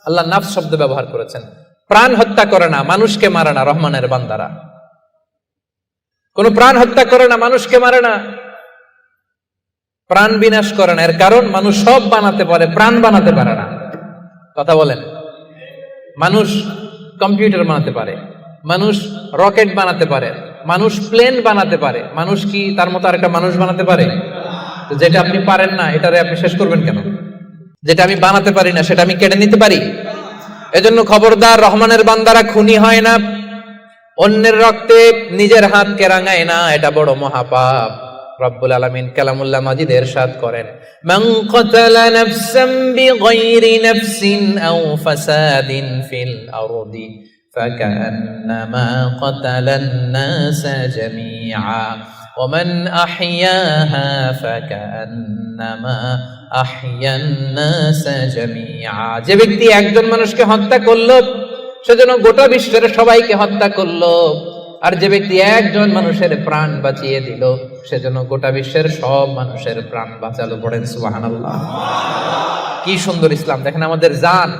আল্লাহ নাফস শব্দ ব্যবহার করেছেন। প্রাণ হত্যা করে না, মানুষকে মারে না রহমানের বান্দারা। কোন প্রাণ হত্যা করে না, মানুষকে মারে না, প্রাণ বিনাশ করে না। এর কারণ মানুষ সব বানাতে পারে, প্রাণ বানাতে পারে না। কথা বলেন। মানুষ কম্পিউটার বানাতে পারে, মানুষ রকেট বানাতে পারে, মানুষ প্লেন বানাতে পারে। মানুষ কি তার মতো আরেকটা মানুষ বানাতে পারে? যেটা আপনি পারেন না এটারে আপনি শেষ করবেন কেন? যেটা আমি বানাতে পারি না সেটা আমি কেড়ে নিতে পারি? এজন্য খবরদার, রহমানের বান্দারা খুনি হয় না, অন্যের রক্তে নিজের হাতকে রাঙায় না, এটা বড় মহাপাপ। রব্বুল আলামিন কালামুল্লাহ মাজিদ ইরশাদ করেন, মান কাতালা নাফসান বিগাইরি নাফসিন আও ফাসাদিন ফিল আরদি ফাকান্নামা কাতালান নাসা জামিআ ওয়া মান আহইয়াহা ফাকান্নামা আহইয়ান নাসা জামিআ। যে ব্যক্তি একজন মানুষকে হত্যা করলো সেজন্য গোটা বিশ্বের সবাইকে হত্যা করলো, আর যে ব্যক্তি একজন মানুষের প্রাণ বাঁচিয়ে দিল সেজন্য গোটা বিশ্বের সব মানুষের প্রাণ বাঁচালো। পড়েন সুবহানাল্লাহ। কি সুন্দর ইসলাম! দেখেন, আমাদের জান,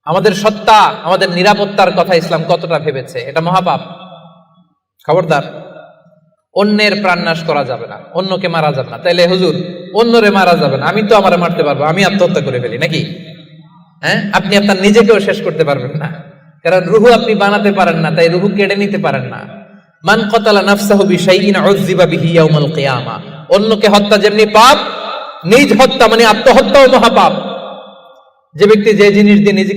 আমাদের সত্তা, আমাদের নিরাপত্তার কথা ইসলাম কতটা ভেবেছে। এটা মহাপাপ। খবরদার, অন্যের প্রাণ নাশ করা যাবে না, অন্যকে মারা যাবে না। তাইলে হুজুর অন্যরে মারা যাবে না, আমি তো আমারে মারতে পারবো, আমি আত্মহত্যা করে ফেলি নাকি? হ্যাঁ, আপনি আপনার নিজেকেও শেষ করতে পারবেন না, কারণ রুহু আপনি বানাতে পারেন না, তাই রুহু কেড়ে নিতে পারেন না। মান কাতালা নাফসাহু বিশাইইন উযযিবা বিহি ইয়াউমাল কিয়ামা। অন্যকে হত্যা যেমনি পাপ, নিজ হত্যা মানে আত্মহত্যাও মহাপাপ। যে ব্যক্তি যে জিনিস দিয়ে নিজেকে